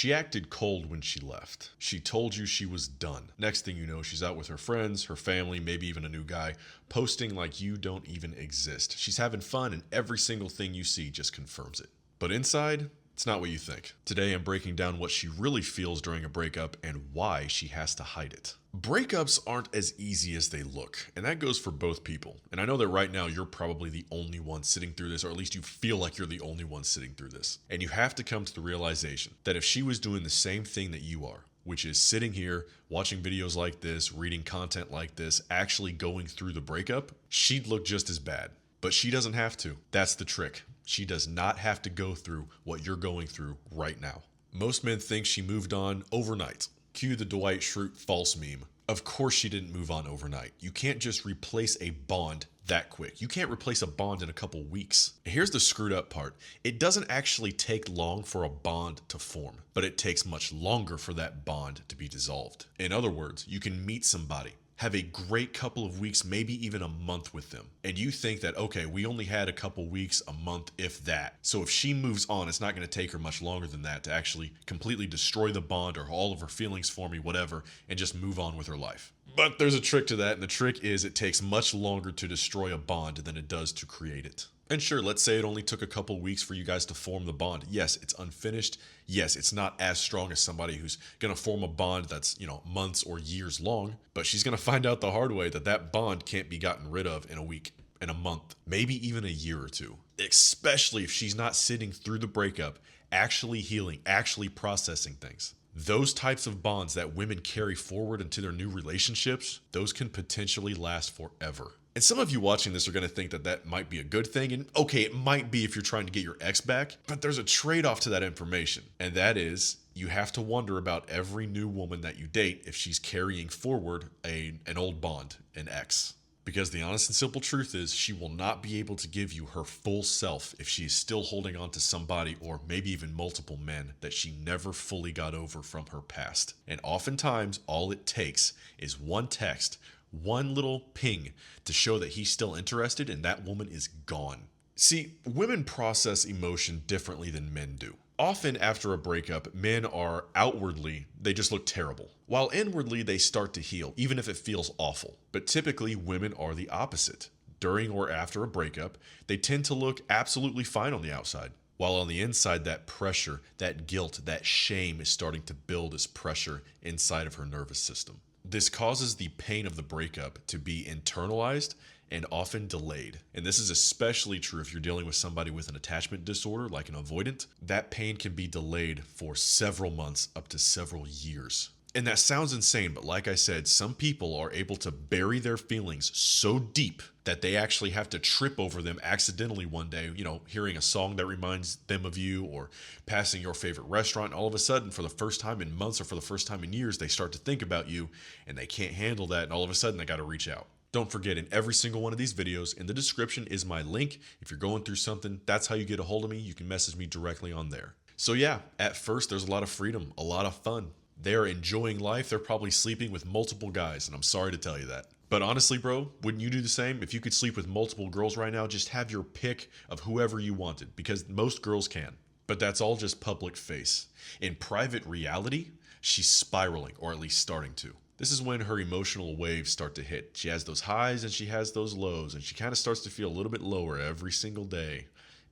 She acted cold when she left. She told you she was done. Next thing you know, she's out with her friends, her family, maybe even a new guy, posting like you don't even exist. She's having fun, and every single thing you see just confirms it. But inside, it's not what you think. Today, I'm breaking down what she really feels during a breakup and why she has to hide it. Breakups aren't as easy as they look, and that goes for both people. And I know that right now you're probably the only one sitting through this, or at least you feel like you're the only one sitting through this. And you have to come to the realization that if she was doing the same thing that you are, which is sitting here, watching videos like this, reading content like this, actually going through the breakup, she'd look just as bad. But she doesn't have to. That's the trick. She does not have to go through what you're going through right now. Most men think she moved on overnight. Cue the Dwight Schrute false meme. Of course she didn't move on overnight. You can't just replace a bond that quick. You can't replace a bond in a couple weeks. Here's the screwed up part. It doesn't actually take long for a bond to form, but it takes much longer for that bond to be dissolved. In other words, you can meet somebody, have a great couple of weeks, maybe even a month with them. And you think that, okay, we only had a couple weeks, a month, if that. So if she moves on, it's not going to take her much longer than that to actually completely destroy the bond or all of her feelings for me, whatever, and just move on with her life. But there's a trick to that, and the trick is it takes much longer to destroy a bond than it does to create it. And sure, let's say it only took a couple weeks for you guys to form the bond. Yes, it's unfinished. Yes, it's not as strong as somebody who's going to form a bond that's, months or years long. But she's going to find out the hard way that that bond can't be gotten rid of in a week, in a month, maybe even a year or two. Especially if she's not sitting through the breakup, actually healing, actually processing things. Those types of bonds that women carry forward into their new relationships, those can potentially last forever. And some of you watching this are going to think that that might be a good thing. And okay, it might be if you're trying to get your ex back, but there's a trade-off to that information. And that is, you have to wonder about every new woman that you date if she's carrying forward an old bond, an ex. Because the honest and simple truth is, she will not be able to give you her full self if she is still holding on to somebody, or maybe even multiple men, that she never fully got over from her past. And oftentimes, all it takes is one text, one little ping to show that he's still interested, and that woman is gone. See, women process emotion differently than men do. Often after a breakup, men are outwardly, they just look terrible, while inwardly they start to heal, even if it feels awful. But typically, women are the opposite. During or after a breakup, they tend to look absolutely fine on the outside, while on the inside, that pressure, that guilt, that shame is starting to build as pressure inside of her nervous system. This causes the pain of the breakup to be internalized and often delayed. And this is especially true if you're dealing with somebody with an attachment disorder, like an avoidant. That pain can be delayed for several months, up to several years. And that sounds insane, but like I said, some people are able to bury their feelings so deep that they actually have to trip over them accidentally one day, hearing a song that reminds them of you, or passing your favorite restaurant. And all of a sudden, for the first time in months or for the first time in years, they start to think about you and they can't handle that. And all of a sudden, they got to reach out. Don't forget, in every single one of these videos, in the description is my link. If you're going through something, that's how you get a hold of me. You can message me directly on there. So yeah, at first, there's a lot of freedom, a lot of fun. They're enjoying life. They're probably sleeping with multiple guys, and I'm sorry to tell you that. But honestly, bro, wouldn't you do the same? If you could sleep with multiple girls right now, just have your pick of whoever you wanted, because most girls can. But that's all just public face. In private reality, she's spiraling, or at least starting to. This is when her emotional waves start to hit. She has those highs and she has those lows, and she kind of starts to feel a little bit lower every single day.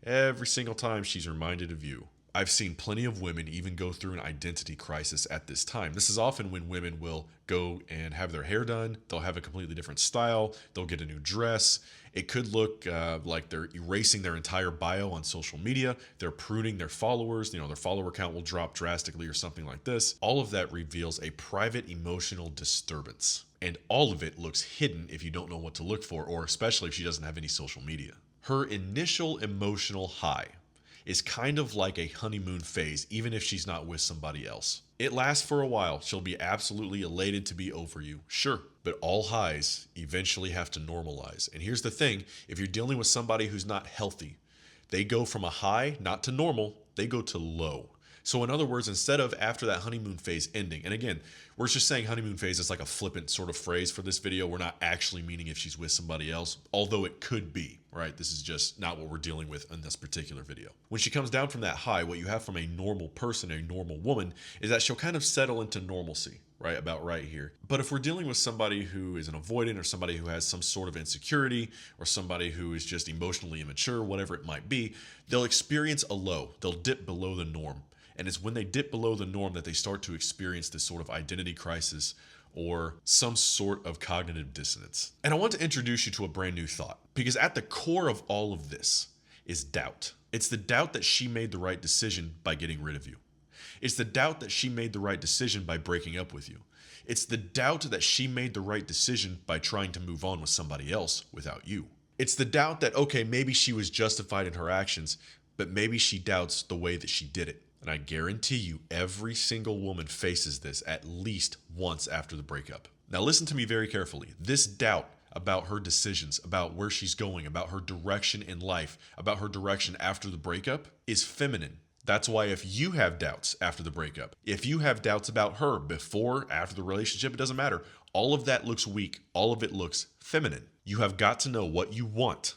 Every single time she's reminded of you. I've seen plenty of women even go through an identity crisis at this time. This is often when women will go and have their hair done. They'll have a completely different style. They'll get a new dress. It could look like they're erasing their entire bio on social media. They're pruning their followers. Their follower count will drop drastically or something like this. All of that reveals a private emotional disturbance. And all of it looks hidden if you don't know what to look for, or especially if she doesn't have any social media. Her initial emotional high is kind of like a honeymoon phase, even if she's not with somebody else. It lasts for a while. She'll be absolutely elated to be over you, sure, but all highs eventually have to normalize. And here's the thing, if you're dealing with somebody who's not healthy, they go from a high, not to normal, they go to low. So in other words, instead of after that honeymoon phase ending, and again, we're just saying honeymoon phase is like a flippant sort of phrase for this video. We're not actually meaning if she's with somebody else, although it could be, right? This is just not what we're dealing with in this particular video. When she comes down from that high, what you have from a normal person, a normal woman, is that she'll kind of settle into normalcy, right about right here. But if we're dealing with somebody who is an avoidant, or somebody who has some sort of insecurity, or somebody who is just emotionally immature, whatever it might be, they'll experience a low. They'll dip below the norm. And it's when they dip below the norm that they start to experience this sort of identity crisis or some sort of cognitive dissonance. And I want to introduce you to a brand new thought, because at the core of all of this is doubt. It's the doubt that she made the right decision by getting rid of you. It's the doubt that she made the right decision by breaking up with you. It's the doubt that she made the right decision by trying to move on with somebody else without you. It's the doubt that, okay, maybe she was justified in her actions, but maybe she doubts the way that she did it. And I guarantee you, every single woman faces this at least once after the breakup. Now listen to me very carefully. This doubt about her decisions, about where she's going, about her direction in life, about her direction after the breakup is feminine. That's why if you have doubts after the breakup, if you have doubts about her before, after the relationship, it doesn't matter. All of that looks weak. All of it looks feminine. You have got to know what you want.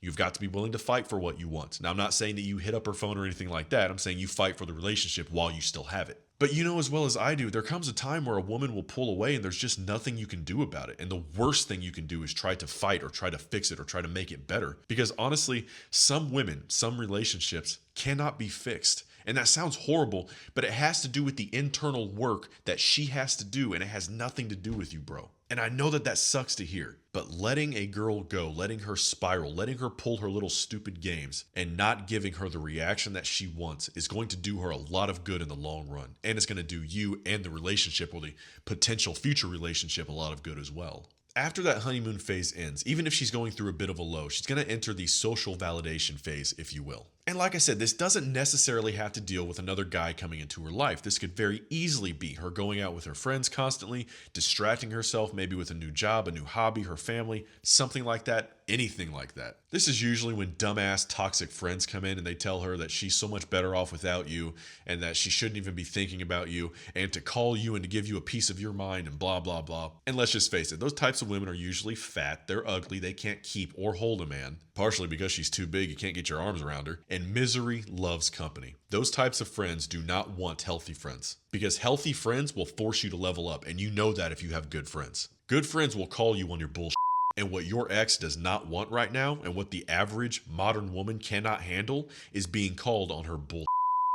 You've got to be willing to fight for what you want. Now, I'm not saying that you hit up her phone or anything like that. I'm saying you fight for the relationship while you still have it. But you know as well as I do, there comes a time where a woman will pull away and there's just nothing you can do about it. And the worst thing you can do is try to fight or try to fix it or try to make it better. Because honestly, some women, some relationships cannot be fixed. And that sounds horrible, but it has to do with the internal work that she has to do, and it has nothing to do with you, bro. And I know that that sucks to hear, but letting a girl go, letting her spiral, letting her pull her little stupid games, and not giving her the reaction that she wants is going to do her a lot of good in the long run. And it's going to do you and the relationship, or the potential future relationship, a lot of good as well. After that honeymoon phase ends, even if she's going through a bit of a low, she's going to enter the social validation phase, if you will. And like I said, this doesn't necessarily have to deal with another guy coming into her life. This could very easily be her going out with her friends constantly, distracting herself maybe with a new job, a new hobby, her family, something like that, anything like that. This is usually when dumbass toxic friends come in and they tell her that she's so much better off without you and that she shouldn't even be thinking about you and to call you and to give you a piece of your mind and blah, blah, blah. And let's just face it, those types of women are usually fat, they're ugly, they can't keep or hold a man, partially because she's too big, you can't get your arms around her. And misery loves company. Those types of friends do not want healthy friends, because healthy friends will force you to level up, and you know that if you have good friends. Good friends will call you on your bullshit. And what your ex does not want right now, and what the average modern woman cannot handle, is being called on her bullshit.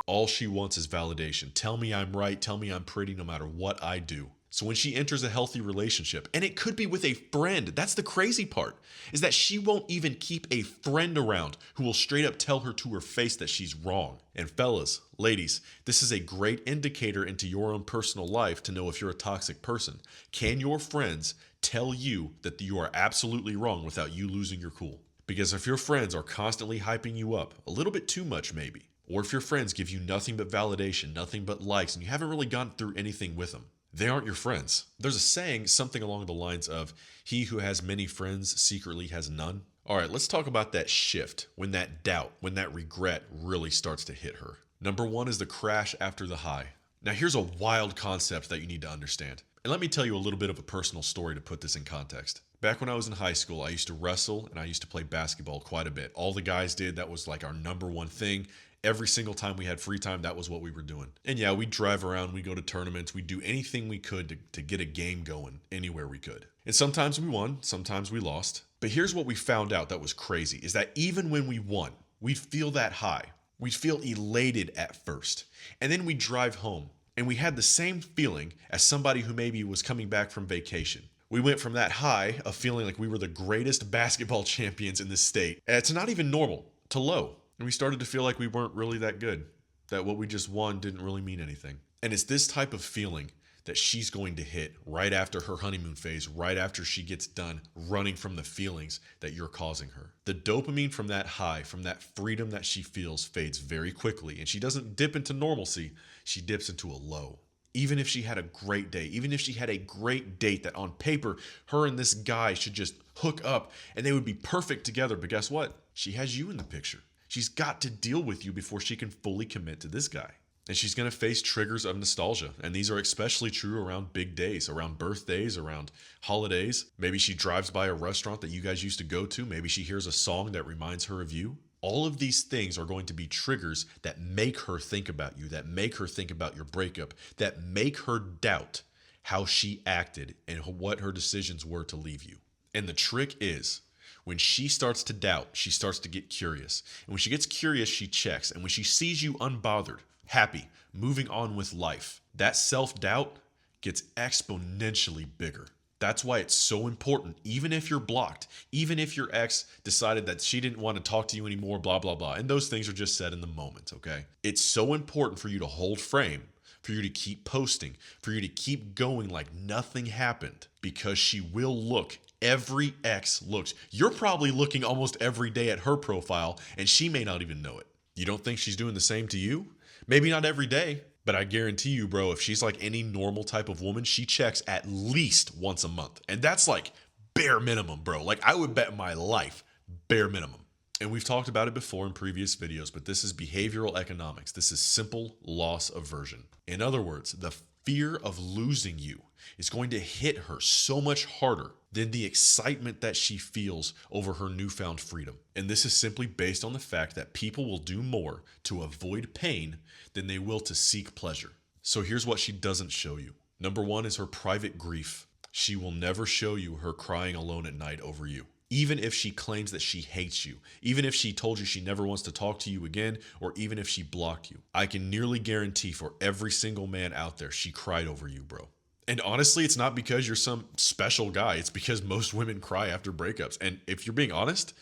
All she wants is validation. Tell me I'm right, tell me I'm pretty no matter what I do. So when she enters a healthy relationship, and it could be with a friend, that's the crazy part, is that she won't even keep a friend around who will straight up tell her to her face that she's wrong. And fellas, ladies, this is a great indicator into your own personal life to know if you're a toxic person. Can your friends tell you that you are absolutely wrong without you losing your cool? Because if your friends are constantly hyping you up, a little bit too much maybe, or if your friends give you nothing but validation, nothing but likes, and you haven't really gone through anything with them, they aren't your friends. There's a saying, something along the lines of, he who has many friends secretly has none. All right, let's talk about that shift, when that doubt, when that regret really starts to hit her. Number one is the crash after the high. Now here's a wild concept that you need to understand. And let me tell you a little bit of a personal story to put this in context. Back when I was in high school, I used to wrestle and I used to play basketball quite a bit. All the guys did, that was like our number one thing. Every single time we had free time, that was what we were doing. And yeah, we'd drive around, we'd go to tournaments, we'd do anything we could to get a game going anywhere we could. And sometimes we won, sometimes we lost. But here's what we found out that was crazy, is that even when we won, we'd feel that high. We'd feel elated at first. And then we'd drive home, and we had the same feeling as somebody who maybe was coming back from vacation. We went from that high of feeling like we were the greatest basketball champions in the state to not even normal, to low. And we started to feel like we weren't really that good, that what we just won didn't really mean anything. And it's this type of feeling that she's going to hit right after her honeymoon phase, right after she gets done running from the feelings that you're causing her. The dopamine from that high, from that freedom that she feels, fades very quickly, and she doesn't dip into normalcy, she dips into a low. Even if she had a great day, even if she had a great date that on paper, her and this guy should just hook up and they would be perfect together, but guess what? She has you in the picture. She's got to deal with you before she can fully commit to this guy. And she's going to face triggers of nostalgia. And these are especially true around big days, around birthdays, around holidays. Maybe she drives by a restaurant that you guys used to go to. Maybe she hears a song that reminds her of you. All of these things are going to be triggers that make her think about you, that make her think about your breakup, that make her doubt how she acted and what her decisions were to leave you. And the trick is, when she starts to doubt, she starts to get curious. And when she gets curious, she checks. And when she sees you unbothered, happy, moving on with life, that self-doubt gets exponentially bigger. That's why it's so important, even if you're blocked, even if your ex decided that she didn't want to talk to you anymore, blah, blah, blah. And those things are just said in the moment, okay? It's so important for you to hold frame, for you to keep posting, for you to keep going like nothing happened, because she will look. Every ex looks. You're probably looking almost every day at her profile, and she may not even know it. You don't think she's doing the same to you? Maybe not every day, but I guarantee you, bro, if she's like any normal type of woman, she checks at least once a month. And that's like bare minimum, bro. Like I would bet my life, bare minimum. And we've talked about it before in previous videos, but this is behavioral economics. This is simple loss aversion. In other words, the fear of losing you is going to hit her so much harder than the excitement that she feels over her newfound freedom. And this is simply based on the fact that people will do more to avoid pain than they will to seek pleasure. So here's what she doesn't show you. Number one is her private grief. She will never show you her crying alone at night over you. Even if she claims that she hates you, even if she told you she never wants to talk to you again, or even if she blocked you, I can nearly guarantee for every single man out there, she cried over you, bro. And honestly, it's not because you're some special guy. It's because most women cry after breakups. And if you're being honest,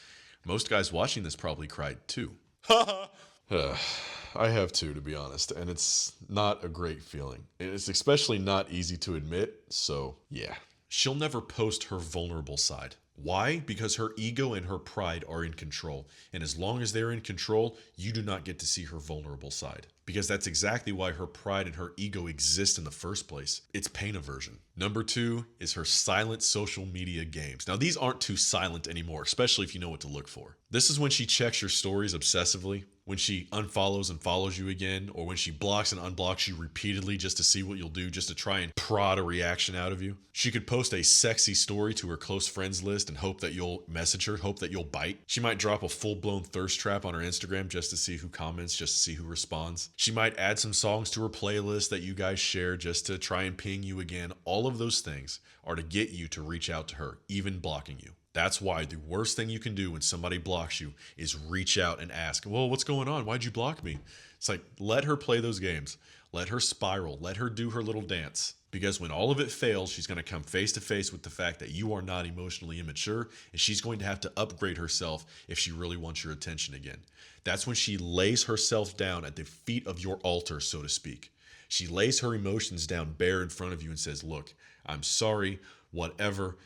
most guys watching this probably cried too. I have too, to be honest. And it's not a great feeling. And it's especially not easy to admit. So yeah, she'll never post her vulnerable side. Why? Because her ego and her pride are in control. And as long as they're in control, you do not get to see her vulnerable side. Because that's exactly why her pride and her ego exist in the first place. It's pain aversion. Number two is her silent social media games. Now, these aren't too silent anymore, especially if you know what to look for. This is when she checks your stories obsessively, when she unfollows and follows you again, or when she blocks and unblocks you repeatedly just to see what you'll do, just to try and prod a reaction out of you. She could post a sexy story to her close friends list and hope that you'll message her, hope that you'll bite. She might drop a full-blown thirst trap on her Instagram just to see who comments, just to see who responds. She might add some songs to her playlist that you guys share just to try and ping you again. All of those things are to get you to reach out to her, even blocking you. That's why the worst thing you can do when somebody blocks you is reach out and ask, well, what's going on? Why'd you block me? It's like, let her play those games. Let her spiral. Let her do her little dance. Because when all of it fails, she's going to come face to face with the fact that you are not emotionally immature, and she's going to have to upgrade herself if she really wants your attention again. That's when she lays herself down at the feet of your altar, so to speak. She lays her emotions down bare in front of you and says, look, I'm sorry, whatever.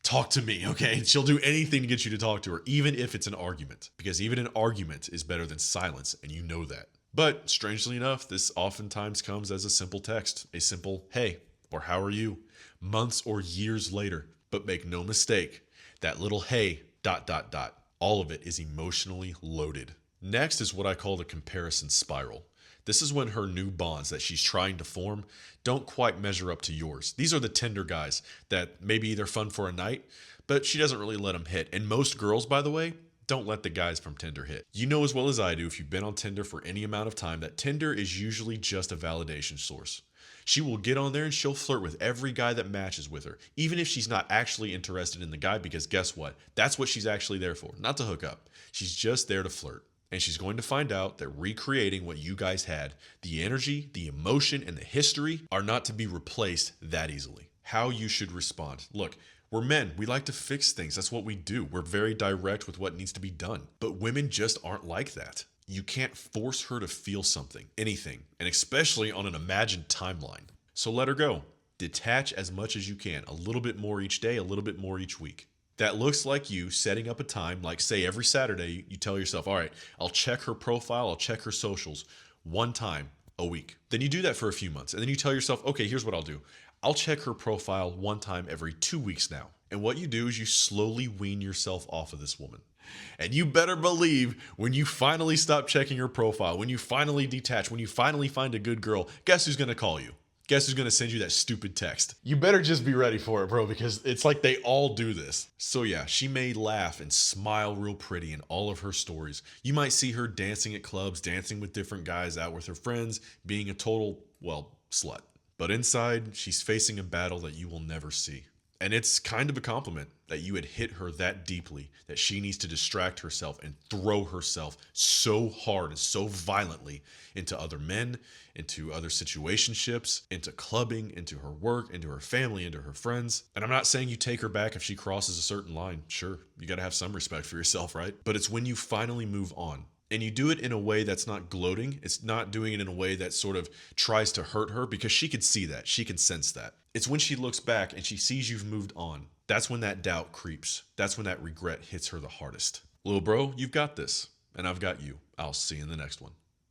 Talk to me, okay? And she'll do anything to get you to talk to her, even if it's an argument. Because even an argument is better than silence, and you know that. But strangely enough, this oftentimes comes as a simple text, a simple, hey, or how are you? Months or years later. But make no mistake, that little hey, ... all of it is emotionally loaded. Next is what I call the comparison spiral. This is when her new bonds that she's trying to form don't quite measure up to yours. These are the Tinder guys that maybe they're fun for a night, but she doesn't really let them hit. And most girls, by the way, don't let the guys from Tinder hit. You know as well as I do, if you've been on Tinder for any amount of time, that Tinder is usually just a validation source. She will get on there and she'll flirt with every guy that matches with her, even if she's not actually interested in the guy, because guess what? That's what she's actually there for, not to hook up. She's just there to flirt. And she's going to find out that recreating what you guys had, the energy, the emotion, and the history are not to be replaced that easily. How you should respond. Look, we're men. We like to fix things. That's what we do. We're very direct with what needs to be done. But women just aren't like that. You can't force her to feel something, anything, and especially on an imagined timeline. So let her go. Detach as much as you can. A little bit more each day, a little bit more each week. That looks like you setting up a time, like say every Saturday, you tell yourself, all right, I'll check her profile, I'll check her socials one time a week. Then you do that for a few months. And then you tell yourself, okay, here's what I'll do. I'll check her profile one time every 2 weeks now. And what you do is you slowly wean yourself off of this woman. And you better believe when you finally stop checking her profile, when you finally detach, when you finally find a good girl, guess who's going to call you? Guess who's going to send you that stupid text? You better just be ready for it, bro, because it's like they all do this. So yeah, she may laugh and smile real pretty in all of her stories. You might see her dancing at clubs, dancing with different guys, out with her friends, being a total, well, slut. But inside, she's facing a battle that you will never see. And it's kind of a compliment that you had hit her that deeply that she needs to distract herself and throw herself so hard and so violently into other men, into other situationships, into clubbing, into her work, into her family, into her friends. And I'm not saying you take her back if she crosses a certain line. Sure, you got to have some respect for yourself, right? But it's when you finally move on. And you do it in a way that's not gloating. It's not doing it in a way that sort of tries to hurt her, because she can see that. She can sense that. It's when she looks back and she sees you've moved on. That's when that doubt creeps. That's when that regret hits her the hardest. Little bro, you've got this. And I've got you. I'll see you in the next one.